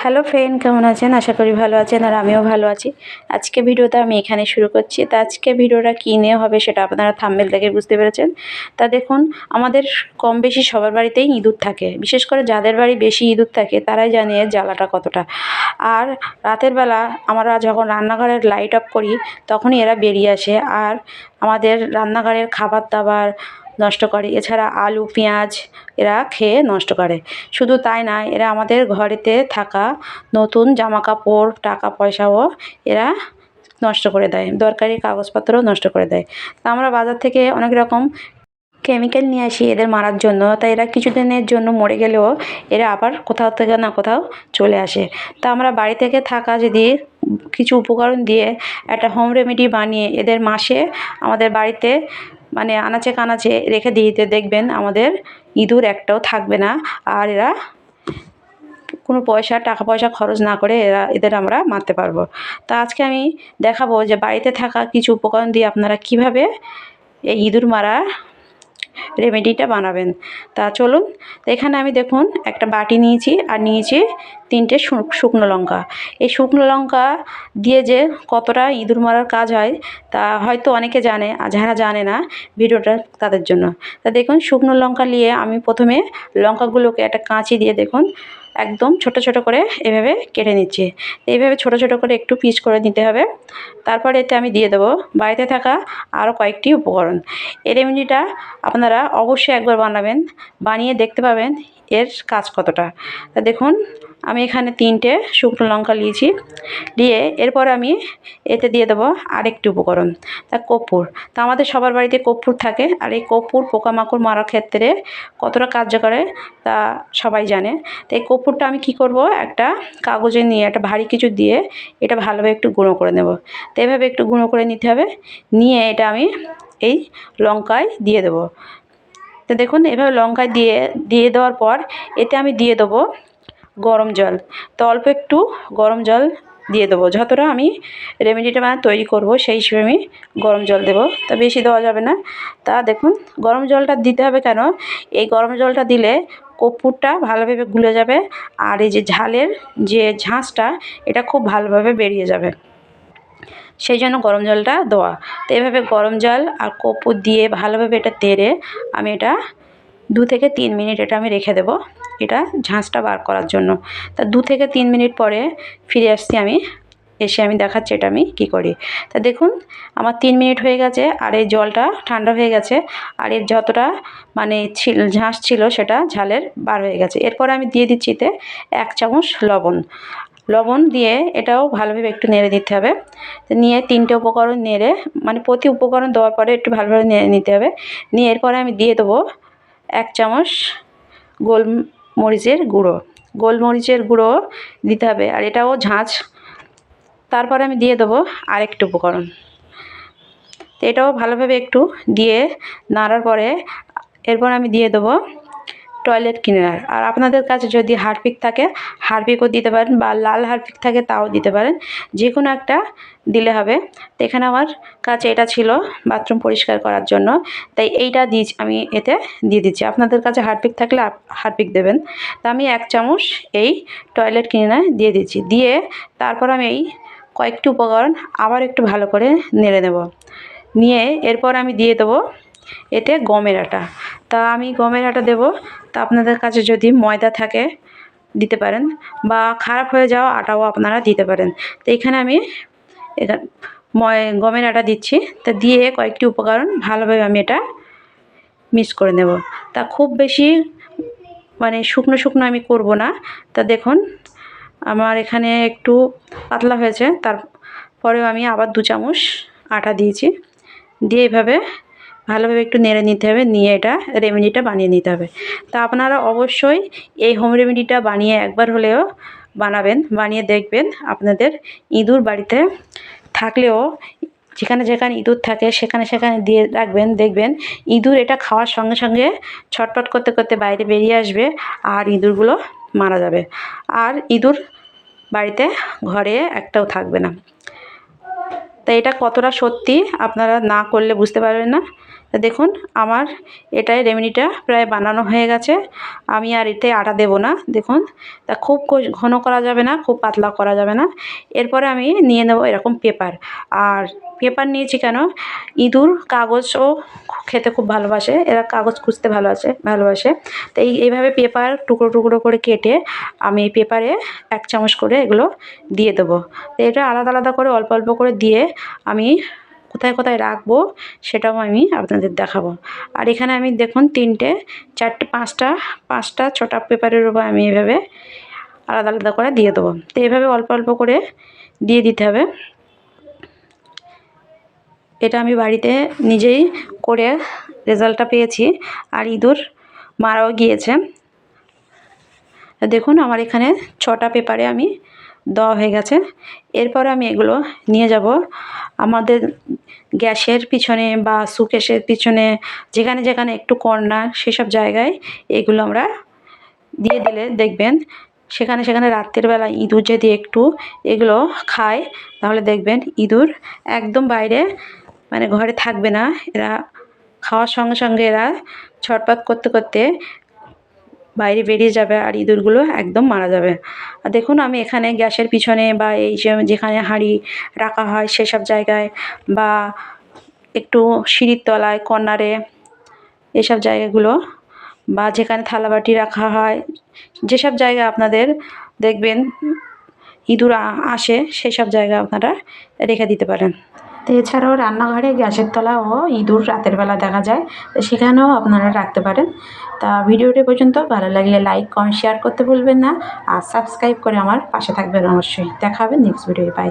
Hello friend, কেমন আছেন? আশা করি ভালো আছেন আর আমিও ভালো আছি। আজকে ভিডিওটা আমি এখানে শুরু করছি। তা আজকে ভিডিওটা কী নিয়ে হবে সেটা আপনারা থাম্বনেল দেখে বুঝতে পেরেছেন। তা দেখুন, আমাদের কম বেশি সবার বাড়িতেই ইঁদুর থাকে। বিশেষ করে যাদের বাড়ি বেশি ইঁদুর থাকে তারাই জানে এর জ্বালাটা কতটা। আর রাতের বেলা আমরা যখন রান্নাঘরের লাইট অফ করি তখনই এরা বেরিয়ে আসে আর আমাদের রান্নাঘরের খাবার দাবার নষ্ট করে। এছাড়া আলু পেঁয়াজ এরা খেয়ে নষ্ট করে। শুধু তাই না, এরা আমাদের ঘরেতে থাকা নতুন জামাকাপড় টাকা পয়সাও এরা নষ্ট করে দেয়, দরকারি কাগজপত্রও নষ্ট করে দেয়। তা আমরা বাজার থেকে অনেক রকম কেমিক্যাল নিয়ে আসি এদের মারার জন্য। তাই এরা কিছুদিনের জন্য মরে গেলেও এরা আবার কোথাও থেকে না কোথাও চলে আসে। তা আমরা বাড়ি থেকে থাকা যদি কিছু উপকরণ দিয়ে একটা হোম রেমেডি বানিয়ে এদের মাসে আমাদের বাড়িতে মানে আনাচে কানাচে রেখে দিতে, দেখবেন আমাদের ইঁদুর একটাও থাকবে না। আর এরা কোনো টাকা পয়সা খরচ না করে এদের আমরা মারতে পারবো। তা আজকে আমি দেখাবো যে বাড়িতে থাকা কিছু উপকরণ দিয়ে আপনারা কিভাবে এই ইঁদুর মারা রেমেডিটা বানাবেন। তা চলুন। তো এখানে আমি দেখুন একটা বাটি নিয়েছি আর নিয়েছি 3টে শুকনো লঙ্কা। এই শুকনো লঙ্কা দিয়ে যে কতটা ইঁদুর মারার কাজ হয় তা হয়তো অনেকে জানে, আর যারা জানে না ভিডিওটা তাদের জন্য। তা দেখুন, শুকনো লঙ্কা নিয়ে আমি প্রথমে লঙ্কাগুলোকে একটা কাঁচি দিয়ে দেখুন একদম ছোট ছোট করে এভাবে কেটে নিচ্ছি। এইভাবে ছোট ছোট করে একটু পিস করে নিতে হবে। তারপর এতে আমি দিয়ে দেবো বাড়িতে থাকা আরও কয়েকটি উপকরণ। এই রেমেডিটা আপনারা অবশ্যই একবার বানাবেন, বানিয়ে দেখতে পাবেন এর কাজ কতটা। তা দেখুন, আমি এখানে 3টে শুকনো লঙ্কা নিয়েছি, দিয়ে এরপর আমি এতে দিয়ে দেবো আরেকটি উপকরণ, তা কর্পূর। তা আমাদের সবার বাড়িতে কর্পূর থাকে, আর এই কর্পূর পোকামাকড় মারার ক্ষেত্রে কতটা কার্যকর তা সবাই জানে। তো এই কর্পূরটা আমি কি করব, একটা কাগজে নিয়ে একটা ভারী কিছু দিয়ে এটা ভালোভাবে একটু গুঁড়ো করে নেব। তো এভাবে একটু গুঁড়ো করে নিতে হবে, নিয়ে এটা আমি এই লঙ্কায় দিয়ে দেবো। তো দেখুন, এভাবে লঙ্কায় দিয়ে দেওয়ার পর এতে আমি দিয়ে দেবো গরম জল। তো অল্প একটু গরম জল দিয়ে দেবো, যতটা আমি রেমেডিটা তৈরি করব সেই হিসেবে আমি গরম জল দেবো। তা বেশি দেওয়া যাবে না। তা দেখুন, গরম জলটা দিতে হবে কেন, এই গরম জলটা দিলে কর্পূরটা ভালোভাবে গুলে যাবে আর এই যে ঝালের যে ঝাঁঝটা এটা খুব ভালোভাবে বেরিয়ে যাবে, সেই জন্য গরম জলটা দেওয়া। তো এভাবে গরম জল আর কর্পূর দিয়ে ভালোভাবে এটা তেড়ে আমি এটা 2 থেকে 3 মিনিট এটা আমি রেখে দেবো, এটা ঝাঁঝটা বার করার জন্য। তা 2 থেকে 3 মিনিট পরে ফিরে আসছি আমি, এসে আমি দেখাচ্ছি এটা আমি কী করি। তা দেখুন, আমার 3 মিনিট হয়ে গেছে আর এই জলটা ঠান্ডা হয়ে গেছে, আর এর যতটা মানে ঝাঁঝ ছিল সেটা ঝালের বার হয়ে গেছে। এরপর আমি দিয়ে দিচ্ছি এতে 1 চামচ লবণ দিয়ে এটাও ভালোভাবে একটু নেড়ে দিতে হবে। তো নিয়ে 3টে উপকরণ নেড়ে মানে প্রতি উপকরণ দেওয়ার পরে একটু ভালোভাবে নেড়ে নিতে হবে। নিয়ে এরপরে আমি দিয়ে দেবো 1 চামচ গোলমরিচের গুঁড়ো দিতে হবে, আর এটাও ঝাঁঝ। তারপরে আমি দিয়ে দেবো আরেকটু উপকরণ। তো এটাও ভালোভাবে একটু দিয়ে নাড়ার পরে এরপর আমি দিয়ে দেবো টয়লেট ক্লিনার। আর আপনাদের কাছে যদি হারপিক থাকে হারপিকও দিতে পারেন, বা লাল হারপিক থাকে তাও দিতে পারেন, যে কোনো একটা দিলে হবে। তো এখানে আমার কাছে এটা ছিল বাথরুম পরিষ্কার করার জন্য, তাই এইটা আমি এতে দিয়ে দিচ্ছি। আপনাদের কাছে হারপিক থাকলে হারপিক দেবেন। তা আমি 1 চামচ এই টয়লেট ক্লিনার দিয়ে দিচ্ছি, দিয়ে তারপর আমি এই কয়েকটি উপকরণ আবার একটু ভালো করে নেড়ে নেব। নিয়ে এরপর আমি দিয়ে দেবো এতে গমের আটা। তা আমি গমের আটা দেবো। তা আপনাদের কাছে যদি ময়দা থাকে দিতে পারেন, বা খারাপ হয়ে যাওয়া আটাও আপনারা দিতে পারেন। তো এখানে আমি গমের আটা দিচ্ছি। তা দিয়ে কয়েকটি উপকরণ ভালোভাবে আমি এটা মিক্স করে নেব। তা খুব বেশি মানে শুকনো শুকনো আমি করব না। তা দেখুন, আমার এখানে একটু পাতলা হয়েছে, তারপরেও আমি আবার 2 চামচ আটা দিয়েছি, দিয়ে এইভাবে ভালোভাবে একটু নেড়ে নিতে হবে, নিয়ে এটা রেমেডিটা বানিয়ে নিতে হবে। তা আপনারা অবশ্যই এই হোম রেমেডিটা বানিয়ে একবার হলেও বানাবেন, বানিয়ে দেখবেন আপনাদের ইঁদুর বাড়িতে থাকলেও যেখানে যেখানে ইঁদুর থাকে সেখানে সেখানে দিয়ে রাখবেন, দেখবেন ইঁদুর এটা খাওয়ার সঙ্গে সঙ্গে ছটপট করতে করতে বাইরে বেরিয়ে আসবে আর ইঁদুরগুলো মারা যাবে, আর ইঁদুর বাড়িতে ঘরে একটাও থাকবে না। তো এটা কতটা সত্যি আপনারা না করলে বুঝতে পারবেন না। তো দেখুন আমার এটাই রেমেডিটা প্রায় বানানো হয়ে গেছে। আমি আর এতে আটা দেব না। দেখুন তা খুব ঘন করা যাবে না, খুব পাতলা করা যাবে না। এরপরে আমি নিয়ে নেব এরকম পেপার। আর পেপার নিয়েছি কেন, ইঁদুর কাগজও খেতে খুব ভালোবাসে, এরা কাগজ খুঁজতে ভালোবাসে। তো এইভাবে পেপার টুকরো টুকরো করে কেটে আমি এই পেপারে 1 চামচ করে এগুলো দিয়ে দেবো। তো এটা আলাদা আলাদা করে অল্প অল্প করে দিয়ে আমি কোথায় কোথায় রাখবো সেটাও আমি আপনাদের দেখাবো। আর এখানে আমি দেখুন 3টে 4টে 5টা 6টা পেপারের উপর আমি এভাবে আলাদা আলাদা করে দিয়ে দেবো। তো এইভাবে অল্প অল্প করে দিয়ে দিতে হবে। এটা আমি বাড়িতে নিজেই করে রেজাল্টটা পেয়েছি, আর ইঁদুর মারাও গিয়েছে। দেখুন আমার এখানে 6টা পেপারে আমি দেওয়া হয়ে গেছে। এরপরে আমি এগুলো নিয়ে যাব আমাদের গ্যাসের পিছনে বা সুকেশের পিছনে, যেখানে যেখানে একটু কর্নার সেসব জায়গায় এগুলো আমরা দিয়ে দিলে দেখবেন সেখানে সেখানে রাত্রের বেলা ইঁদুর যদি একটু এগুলো খায় তাহলে দেখবেন ইঁদুর একদম বাইরে মানে ঘরে থাকবে না। এরা খাওয়ার সঙ্গে সঙ্গে এরা ছটপট করতে করতে বাইরে বেরিয়ে যাবে আর ইঁদুরগুলো একদম মারা যাবে। আর দেখুন আমি এখানে গ্যাসের পিছনে বা এই যে যেখানে হাঁড়ি রাখা হয় সেসব জায়গায় বা একটু সিঁড়ির তলায় কর্নারে এসব জায়গাগুলো বা যেখানে থালাবাটি রাখা হয়, যেসব জায়গায় আপনাদের দেখবেন ইঁদুর আসে সেসব জায়গায় আপনারা রেখে দিতে পারেন। তো এছাড়াও রান্নাঘরে গ্যাসের তলাও ইঁদুর রাতের বেলা দেখা যায়, তো সেখানেও আপনারা রাখতে পারেন। তা ভিডিওটি পর্যন্ত ভালো লাগলে লাইক কমেন্ট শেয়ার করতে ভুলবেন না, আর সাবস্ক্রাইব করে আমার পাশে থাকবেন অবশ্যই। দেখা হবে নেক্সট ভিডিও। বাই।